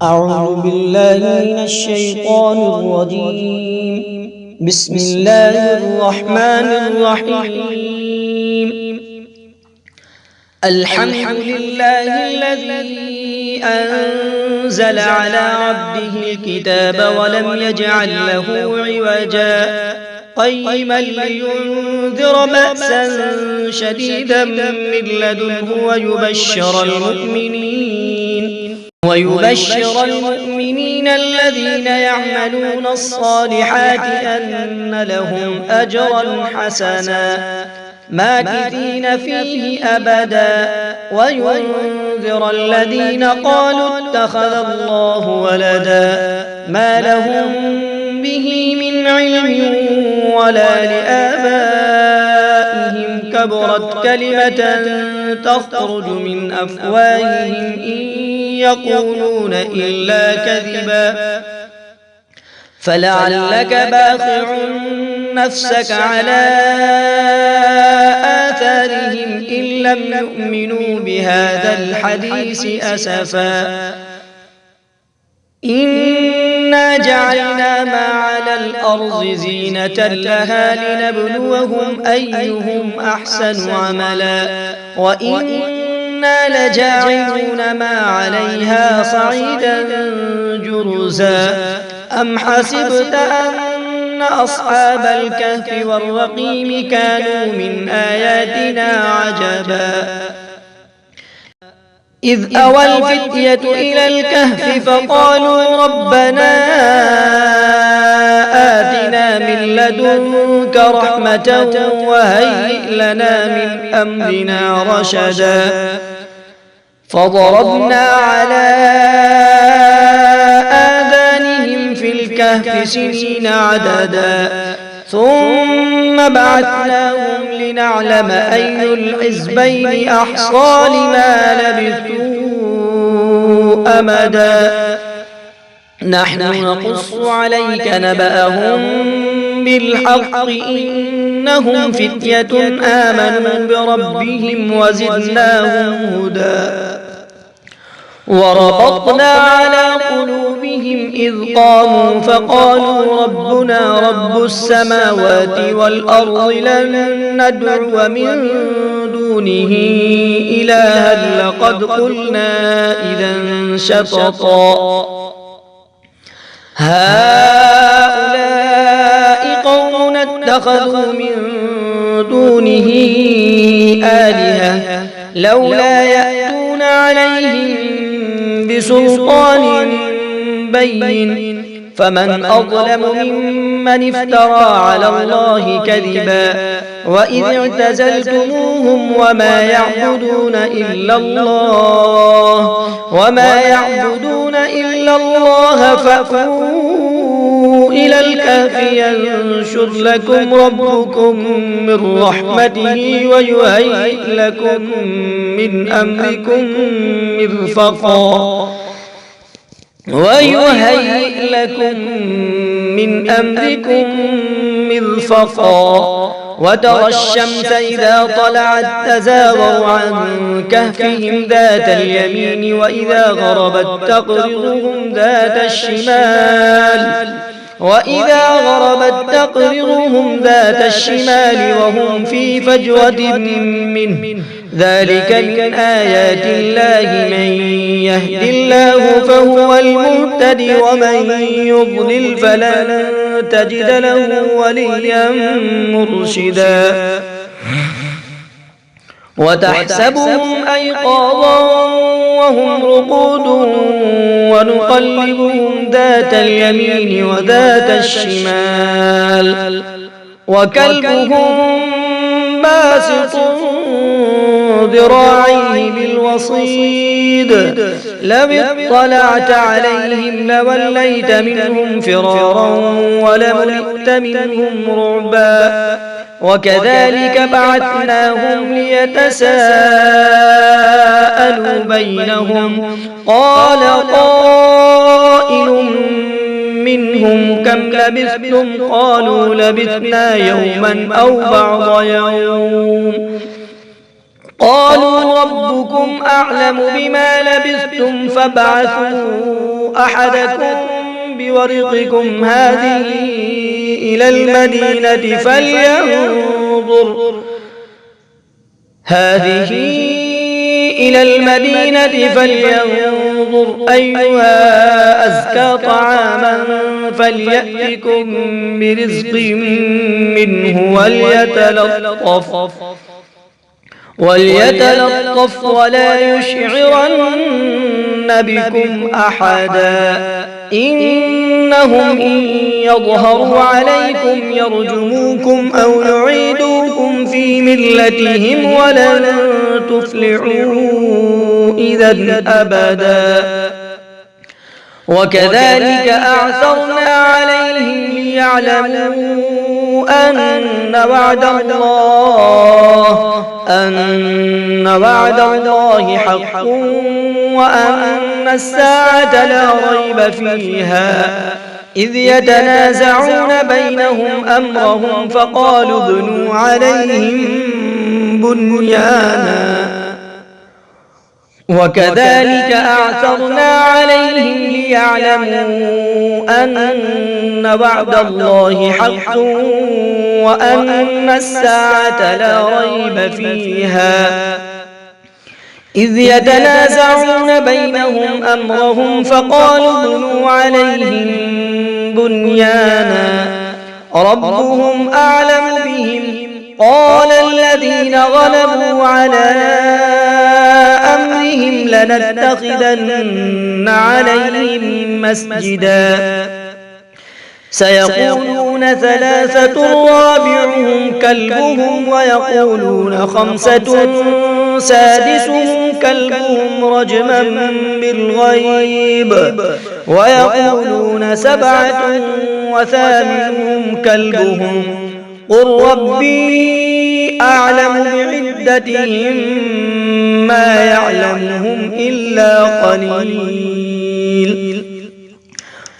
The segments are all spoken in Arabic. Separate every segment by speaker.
Speaker 1: أعوذ بالله من الشيطان الرجيم. بسم الله الرحمن الرحيم. الحمد لله الذي أنزل على عبده الكتاب ولم يجعل له عوجا قيما لينذر بأسا شديدا من لدنه ويبشر المؤمنين الذين يعملون الصالحات أن لهم أجرا حسنا ماكثين فيه أبدا وينذر الذين قالوا اتخذ الله ولدا ما لهم به من علم ولا لآبائهم كبرت كلمة تخرج من أفواههم إن يقولون إلا كذبا فلعلك باخع نفسك على آثارهم إن لم يؤمنوا بهذا الحديث أسفا إنا جعلنا ما على الأرض زينة لها لنبلوهم أيهم أحسن عملا وإنا لجاعلون ما عليها صعيدا جرزا أم حسبت أن أصحاب الكهف والرقيم كانوا من آياتنا عجبا إذ أوى الفتية إلى الكهف فقالوا ربنا آتنا من لدنك رحمة وهيئ لنا من أمرنا رشدا فضربنا على آذانهم في الكهف سنين عددا ثم بعثناهم لنعلم أي الحزبين أحصى لما لبثوا أمدا نحن نقص عليك نبأهم بالحق إنهم فتية آمنوا بربهم وزدناهم هدى وربطنا على قلوبهم إذ قاموا فقالوا ربنا رب السماوات والأرض لن ندعو من دونه إلها لقد قلنا إذا شططا هؤلاء قوم اتخذوا من دونه آلهة لولا يأتون عليهم بسلطان بين فمن أظلم ممن افترى على الله كذبا وإذ اعتزلتموهم وما يعبدون إلا الله فأووا إلى الكهف ينشر لكم ربكم من رحمته ويهيئ لكم من أمركم مرفقا وترى الشمس إذا طلعت تزاور عن كهفهم ذات اليمين وإذا غربت تقرضهم ذات الشمال وهم في فجوة منه ذلك من آيات الله من يهد الله فهو المهتد ومن يضلل فلن تجد له وليا مرشدا وتحسبهم أيقاظا وهم رقود ونقلبهم ذات اليمين وذات الشمال وكلبهم باسط ذراعيه بالوصيد لو اطلعت عليهم لوليت منهم فرارا ولملئت منهم رعبا وكذلك بعثناهم ليتساءلوا بينهم قال قائل منهم كم لبثتم قالوا لبثنا يوما أو بعض يوم قالوا ربكم أعلم بما لبثتم فابعثوا أحدكم بورقكم هذه إلى المدينة فلينظر أيها أزكى طعاما فليأتكم برزق منه وليتلطف ولا يشعرن بكم أحدا إنهم إن يظهروا عليكم يرجموكم أو يعيدوكم في ملتهم ولن تفلحوا إذا أبدا وكذلك أعثرنا عليهم ليعلموا أن وعد الله حق وأن الساعة لا ريب فيها إذ يتنازعون بينهم أمرهم فقالوا ابنوا عليهم بنيانا وكذلك أعثرنا عليهم ليعلموا أن وعد الله حق وأن الساعة لا ريب فيها إذ يتنازعون بينهم أمرهم فقالوا ابنوا عليهم بنيانا ربهم أعلم بهم قال الذين غلبوا على أمرهم لنتخذن عليهم مسجدا سيقولون ثلاثة رابعهم كلبهم ويقولون خمسة سادسهم كلبهم رجما بالغيب ويقولون سبعة وثامنهم كلبهم قل ربي أعلم بعدتهم ما يعلمهم إلا قليل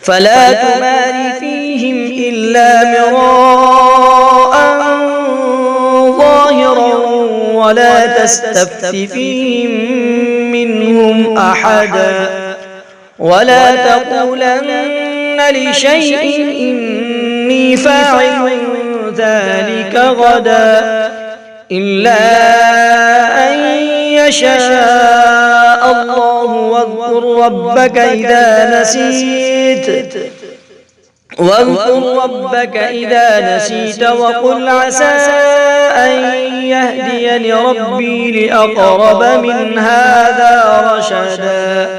Speaker 1: فلا تمار فيهم إلا مراء ظاهرا ولا تستفت فيهم منهم أحدا ولا تقولن لشيء إني فاعل ذلك غدا إلا أن يشاء الله واذكر ربك إذا نسيت وقل عسى أن يهديني ربي لأقرب من هذا رشدا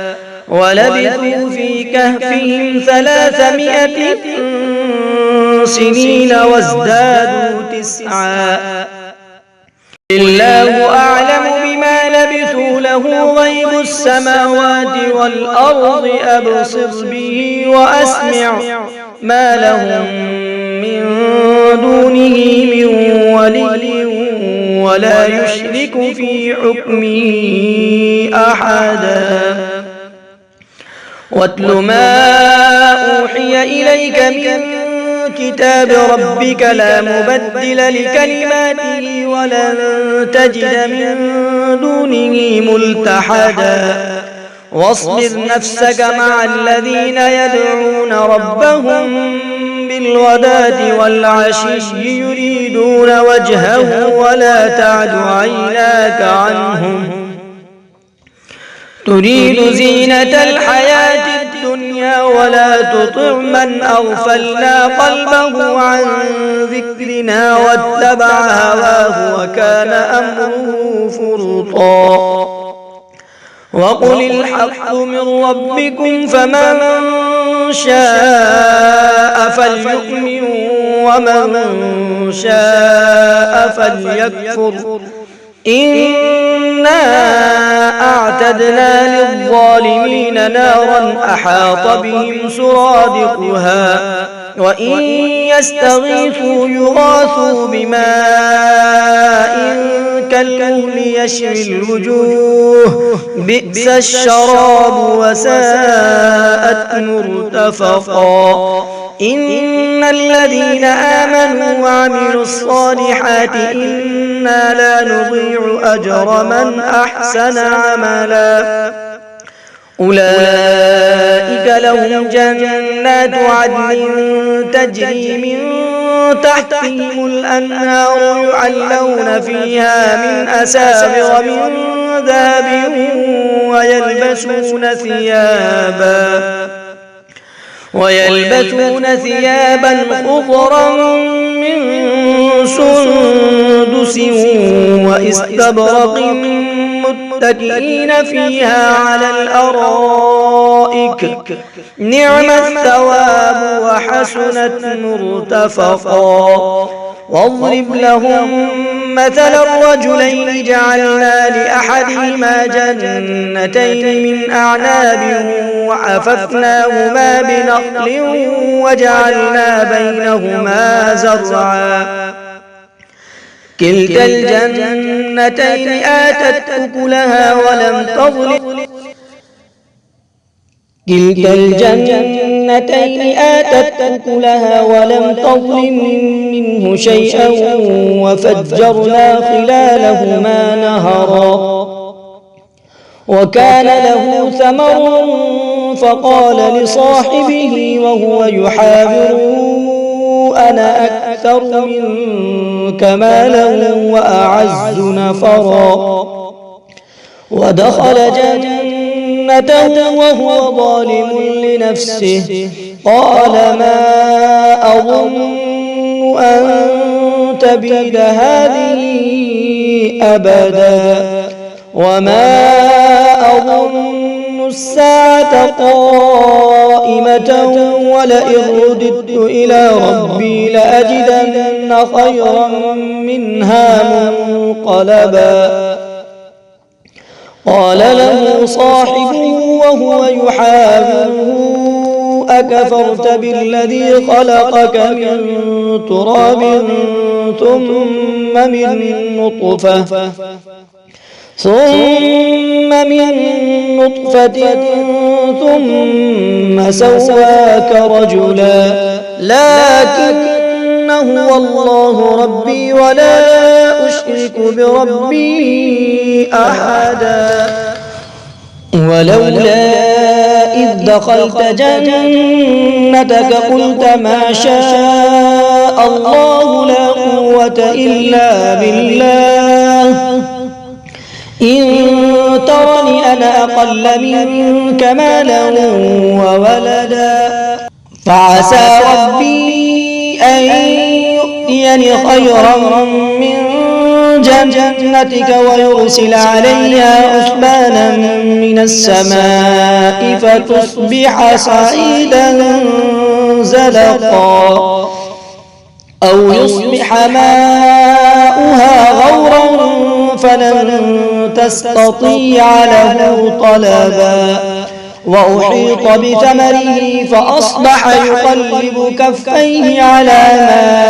Speaker 1: ولبثوا في كهفهم 300 سنين وازدادوا 9 الله أعلم بما لبثوا له غيب السماوات والأرض أبصر به وأسمع ما لهم من دونه من ولي ولا يشرك في حكمه أحدا واتل ما أوحي إليك من كتاب ربك لا مبدل لكلماته ولن تجد من دونه ملتحدا واصبر نفسك مع الذين يدعون ربهم بالغداة والعشي يريدون وجهه ولا تعد عيناك عنهم تريد زينة الحياة الدنيا ولا تطع من أغفلنا قلبه عن ذكرنا واتبع هواه وكان أمره فرطا وقل الحق من ربكم فمن شاء فليؤمن ومن شاء فليكفر إنا أعتدنا للظالمين نارا أحاط بهم سرادقها وإن يستغيثوا يغاثوا بماء كالمهل يشوي الوجوه بئس الشراب وساءت مرتفقا إن الذين آمنوا وعملوا الصالحات إنا لا نضيع أجر من أحسن عملا أولئك لهم جنات عدن تجري من تحتهم الأنهار يحلون فيها من أساور من ذهب ويلبسون ثيابا خضرا من سندس واستبرق متكئين فيها على الأرائك نعم الثواب وحسنت مرتفقا واضرب لهم مثل الرجلين جعلنا لأحدهما جنتين من أعناب وحففناهما بنخل وجعلنا بينهما زرعا كلتا الجنتين آتت أكلها ولم تظلم منه شيئا وفجرنا خلالهما نهرا وكان له ثمر فقال لصاحبه وهو يحاوره أنا أكثر منك مالا وأعز نفرا ودخل جنته وهو ظالم لنفسه قال ما أظن أن تبيد هذه أبدا وما أظن الساعة قائمة ولئن رددت إلى ربي لأجدن خيرا منها منقلبا قال له صاحبه وهو يحاوره أكفرت بالذي خلقك من تراب ثم من نطفة ثم سواك رجلا لكن هو الله ربي ولا أشرك بربي أحدا ولولا إذ دخلت جنتك قلت ما شاء الله لا قوة إلا بالله إن ترني أنا أقل منك مالا وولدا فعسى ربي أن يؤتيني خيرا من جنتك ويرسل عليها حسبانا من السماء فتصبح صعيدا زلقا أو يصبح ماؤها غورا فلن تستطيع له طلبا وأحيط بثمره فأصبح يقلب كفيه على ما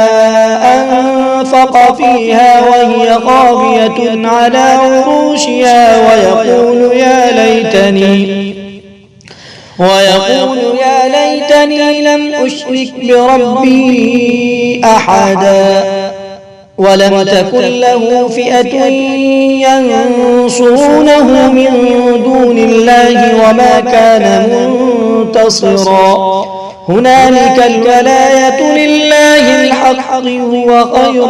Speaker 1: أنفق فيها وهي خاوية على عروشها ويقول يا ليتني لم أشرك بربي أحدا ولم تكن له فئة ينصرونه من دون الله وما كان منتصرا هنالك الولاية لله الحق هو خير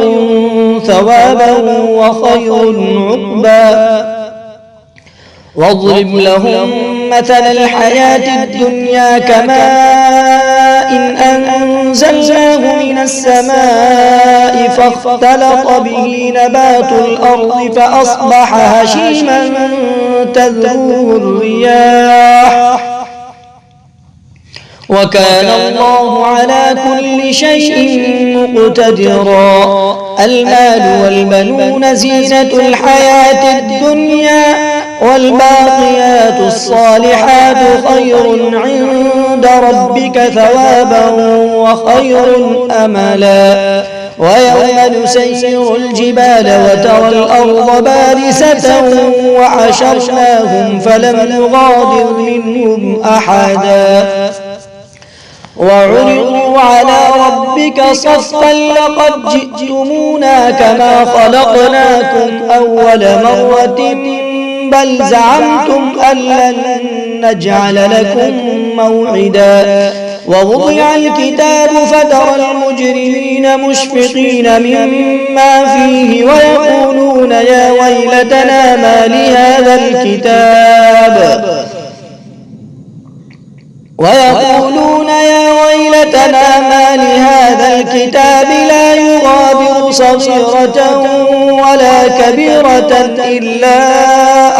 Speaker 1: ثوابا وخير عقبا واضرب لهم مثل الحياة الدنيا كماء إن أنزلناه من السماء فاختلط به نبات الأرض فأصبح هشيما تذروه الرياح وكان الله على كل شيء مقتدرا المال والبنون زينة الحياة الدنيا والباقيات الصالحات خير عند ربك ثوابا وخير أملا ويوم نسير الجبال وترى الأرض بارزة وحشرناهم فلم نغادر منهم أحدا وعرضوا على ربك صفا لقد جئتمونا كما خلقناكم أول مرة بل زعمتم أن لن نجعل لكم موعدا ووضع الكتاب فترى المجرمين مشفقين مما فيه ويقولون يا ويلتنا ما لهذا الكتاب لا يغادر صغيرة ولا كبيرة إلا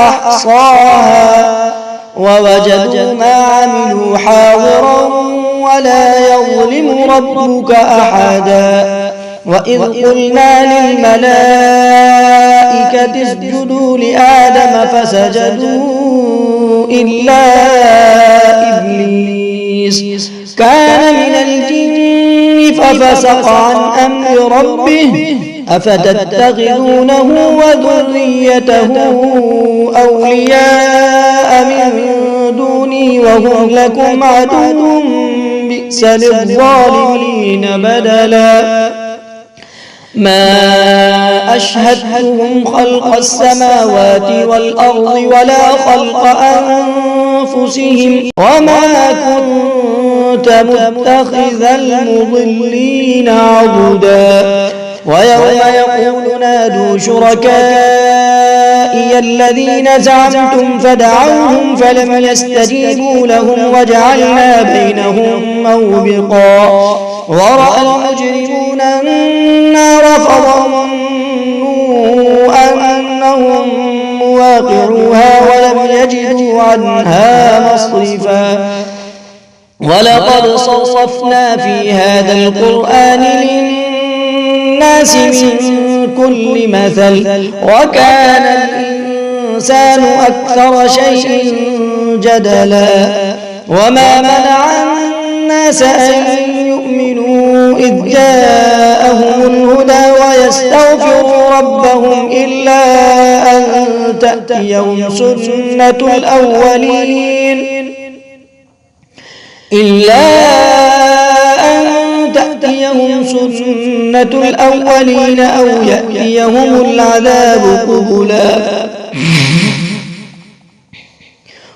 Speaker 1: أحصاها ووجدوا ما عملوا حاضرا ولا يظلم ربك أحدا وإذ قلنا للملائكة اسجدوا لآدم فسجدوا إلا إبليس كان من الجن ففسق عن أمر ربه أفتتخذونه وذريته أولياء من دوني وهم لكم عدو بئس للظالمين بدلا ما أشهدتهم خلق السماوات والأرض ولا خلق أنفسهم وما كنت متخذ المضلين عضدا ويوم يقول نادوا شركائي الذين زعمتم فدعوهم فلم يستجيبوا لهم وجعلنا بينهم موبقا ورأى المجرمون النار فظنوا أنهم مواقعوها ولم يجدوا عنها مصرفا ولقد صرفنا في هذا القرآن للناس من كل مثل وكان الإنسان أكثر شيء جدلا وما منع الناس أن يؤمنوا إذ جاءهم الهدى ويستغفروا ربهم إلا أن تأتيهم سنة الأولين أو يأتيهم العذاب قبلا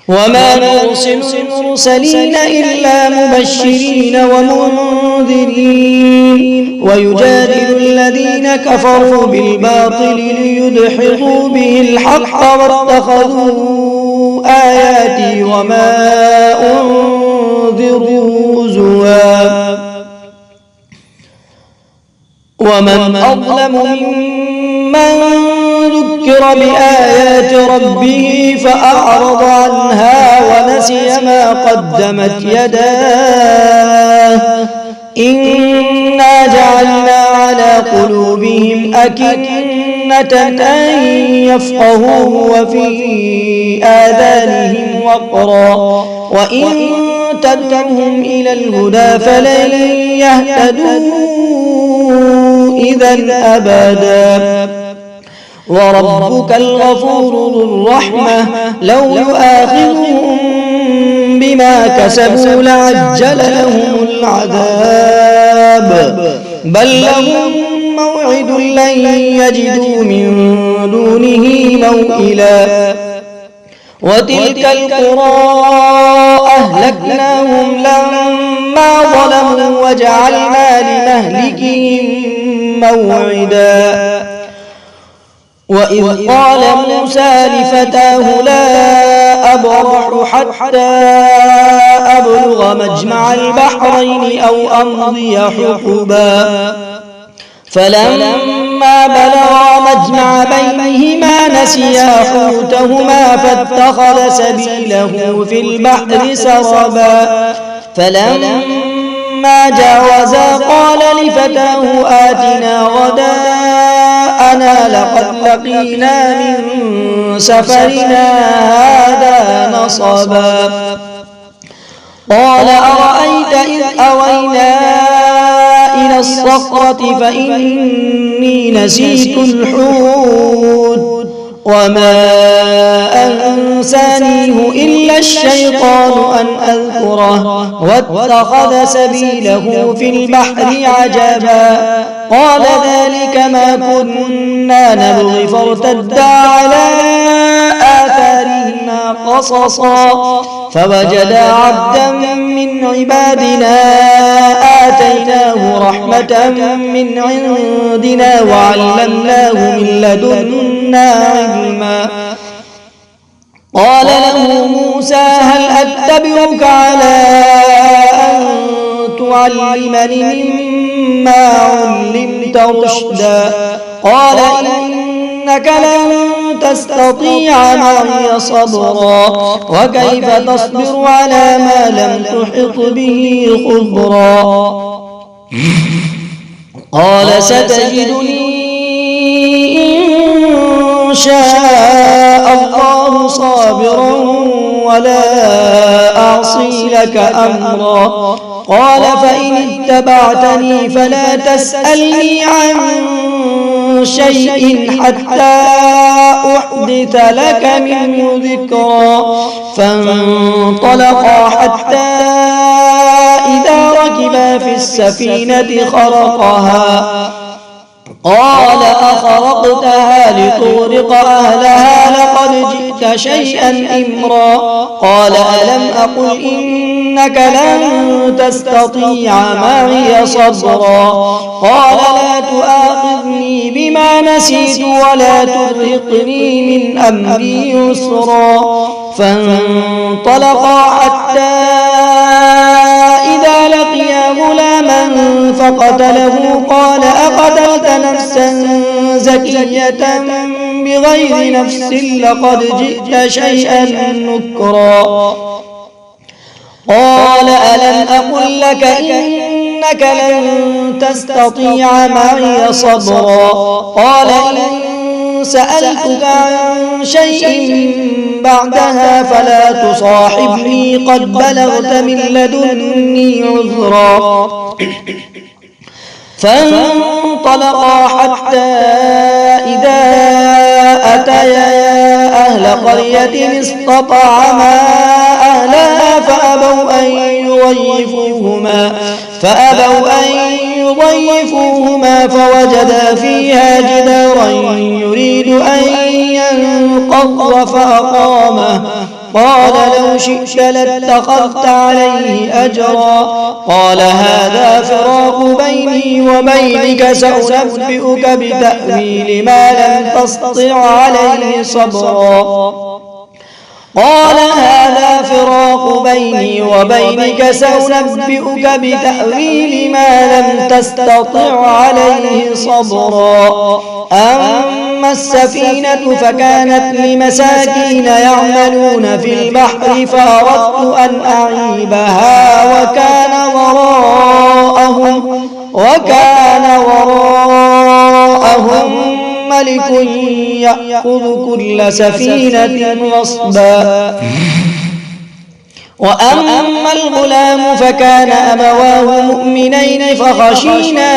Speaker 1: وما نرسل المرسلين إلا مبشرين ومنذرين ويجادل الذين كفروا بالباطل ليدحضوا به الحق واتخذوا آياتي وما أنذروا هزوا ومن أظلم ممن ذكر بآيات ربه فأعرض عنها ونسي ما قدمت يداه إنا جعلنا على قلوبهم أكنة أن يفقهوه وفي آذانهم وقرا وإن تدعوهم إلى الهدى فلن يهتدوا إذا أبدا وربك الغفور ذو الرحمة لو يؤاخذهم بما كسبوا لعجل لهم العذاب بل لهم موعد لن يجدوا من دونه موئلا وتلك القرى أهلكناهم لما ظلموا وجعلنا لمهلكهم موعدا وإذ قال موسى لفتاه لا أبرح حتى أبلغ مجمع البحرين أو أمضي حقبا فلما بلغا مجمع بينهما نسيا حوتهما فاتخذ سبيله في البحر سربا فلما جاوزا قال لفتاه آتنا غداءنا لقد لقينا من سفرنا هذا نصبا قال أرأيت إذ أوينا إلى الصخرة فإني نسيت الحوت وما أنسانيه إلا الشيطان أن أذكره واتخذ سبيله في البحر عجبا قال ذلك ما كنا نبغي فارتدا على آثارهما قصصا فوجدا عبدا من عبادنا آتيناه رحمة من عندنا وعلمناه من لدنا علما قال له موسى هل أتبعك على أن تعلمني مما علمت رشدا قال إنك لن تستطيع معي صبرا وكيف تصبر على ما لم تحط به خبرا قال ستجدني إن شاء الله صابرا ولا أعصي لك أمرا قال فإن اتبعتني فلا تسألني عن شيء حتى أحدث لك منه ذكرا فانطلقا حتى إذا ركبا في السفينة خرقها قال أخرقتها لتغرق أهلها لقد جئت شيئا إمرا قال ألم أقل إنك لن تستطيع معي صبرا قال لا تؤاخذني بما نسيت ولا ترهقني من أمري يسرا فانطلقا حتى إذا لقيا غلاما فقتله قال أقتلت نفسا زكية بغير نفس لقد جئت شيئا نكرا قال ألم أقل لك إنك لن تستطيع معي صبرا قال إن سألتك عن شيء بعدها فلا تصاحبني قد بلغت من لدني عذرا فانطلقا حتى إذا أتيا أهل قرية استطعما أهلها فأبوا أن يضيفوهما فوجدا فيها جدارا يريد أن ينقض فأقامه قال لو شئت لاتخذت عليه أجرا قال هذا فراق بيني وبينك سأنبئك بتأويل ما لم تستطع عليه صبرا قال هذا فراق بيني وبينك سأنبئك بتأويل ما لم تستطع عليه صبرا أما السفينة فكانت لمساكين يعملون في البحر فأردت أن أعيبها وكان وراءهم ملك يأخذ كل سفينة غصبا وأما الغلام فكان أبواه مؤمنين فخشينا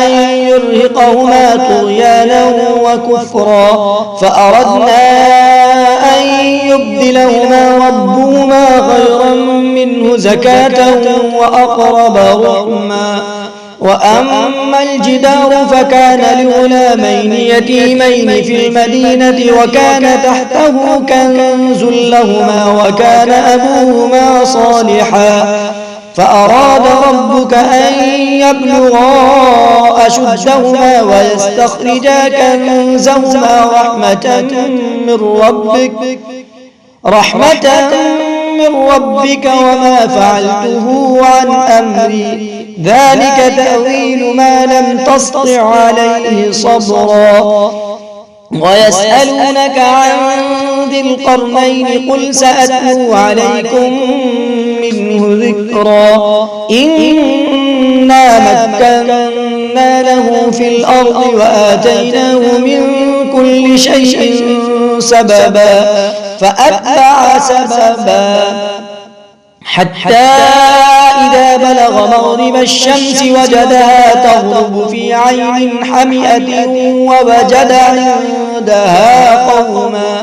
Speaker 1: أن يرهقهما طغيانا وكفرا فأردنا أن يبدلهما ربهما خيرا منه زكاة وأقرب رحما وأما الجدار فكان لغلامين يتيمين في المدينة وكان تحته كنز لهما وكان أبوهما صالحا فأراد ربك أن يبلغا أشدهما ويستخرجا كنزهما رحمة من ربك وما فعلته عن أمري ذلك تأويل ما لم تسطع عليه صبرا ويسألونك عن ذي القرنين قل سأتلو عليكم منه ذكرا إنا مكنا له في الأرض وآتيناه من كل شيء سببا فأتبع سببا حتى إذا بلغ مغرب الشمس وجدها تغرب في عين حمئة ووجد عندها قوما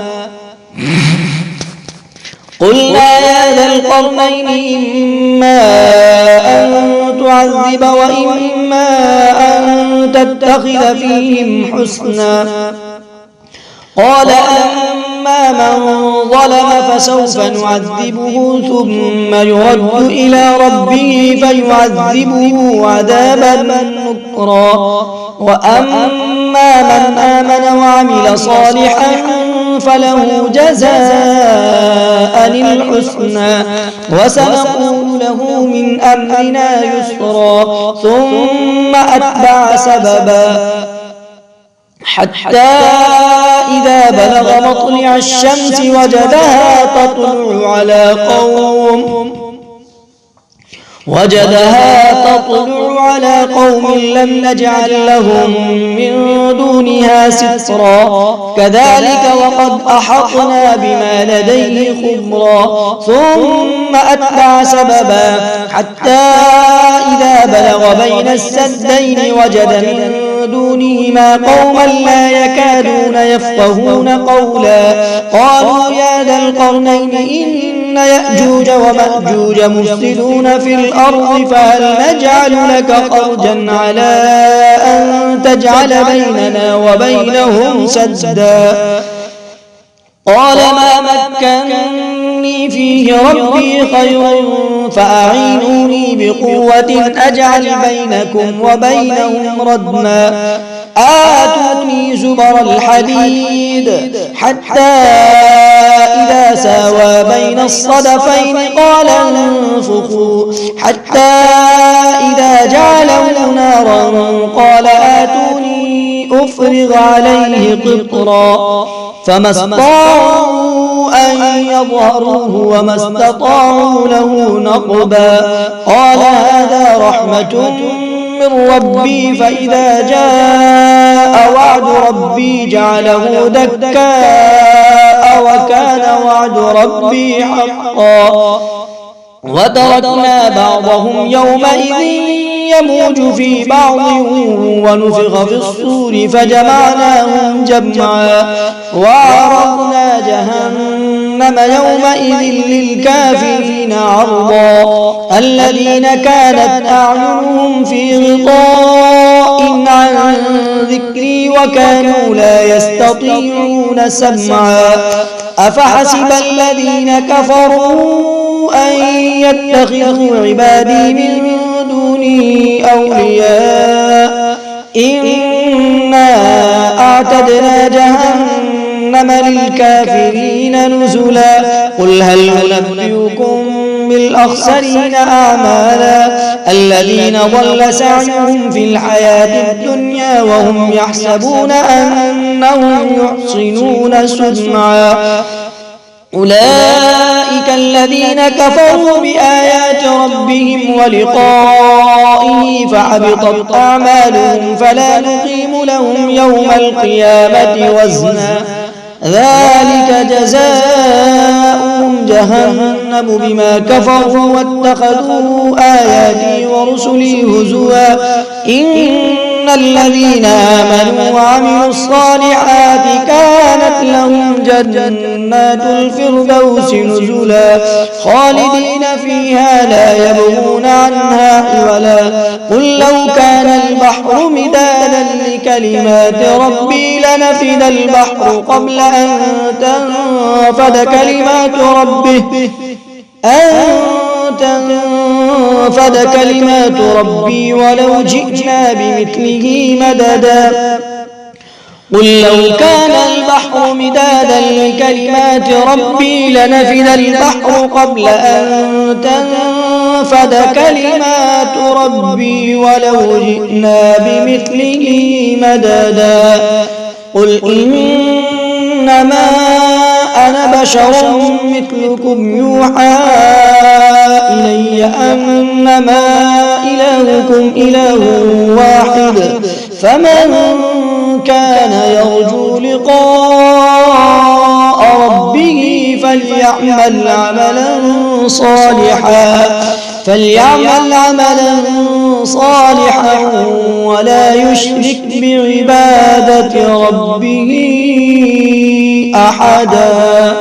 Speaker 1: قلنا يا ذا القرنين إما أن تعذب وإما أن تتخذ فيهم حسنا. قال أما من ظلم فسوف نعذبه ثم يرد إلى ربه فيعذبه عذابا نكرا. وأما من آمن وعمل صالحا فله جزاء الحسنى وسنقول له من أمرنا يسرا. ثم أتبع سببا حتى إذا بلغ مطلع الشمس وجدها تطلع على قوم لم نجعل لهم من دونها سترا. كذلك وقد أحطنا بما لديه خبرا. ثم أتبع سببا حتى إذا بلغ بين السدين وجد من دونهما قوما لا يكادون يفقهون قولا. قالوا يا ذا القرنين إن يأجوج ومأجوج مفسدون في الأرض فهل نجعل لك خرجا على أن تجعل بيننا وبينهم سدا. قال ما مكنني فيه ربي خير فأعينوني بقوة أجعل بينكم وبينهم ردما. آتوني زبر الحديد حتى إذا ساوى بين الصدفين قال انفخوا حتى إذا جعله نارا قال آتوني أفرغ عليه قطرا. فما استطاعوا أن يظهروه وما استطاعوا له نقبا. قال هذا رحمة من ربي فإذا جاء وعد ربي جعله دكاء وكان وعد ربي حقا. وتركنا بعضهم يومئذ يموج في بعض ونفخ في الصور فجمعناهم جمعا. وعرضنا جهنم يومئذ للكافرين عرضا. الذين كانت أعينهم في غطاء عن ذكري وكانوا لا يستطيعون سمعا. أفحسب الذين كفروا أن يتخذوا عبادي من دوني أولياء إنا أعتدنا جهنم للكافرين نزلا. قل هل ننبئكم بالأخسرين أعمالا الذين ضل سعيهم في الحياة الدنيا وهم يحسبون أنهم يحسنون صنعا. أولئك الذين كفروا بآيات ربهم ولقائه فحبطت أعمالهم فلا نقيم لهم يوم القيامة وزنا. ذلك جزاؤهم جهنم بما كفروا واتخذوا آياتي ورسلي هزوا. إن الذين آمنوا وعملوا الصالحات كانت لهم جنات الفردوس نزلا خالدين فيها لا يبغون عنها حولا. قل لو كان البحر مدادا لكلمات ربي لنفد البحر قبل أن تنفد كلمات ربي ولو جئنا بمثله مددا. قل لو كان البحر مدادا لكلمات ربي لنفد البحر قبل أن تنفد كلمات ربي ولو جئنا بمثله مددا. قل إنما أنا بشر مثلكم يوحى إلي أنما إلهكم إله واحد فمن كان يرجو لقاء ربه فليعمل عملا صالحا ولا يشرك بعبادة ربه أحدا.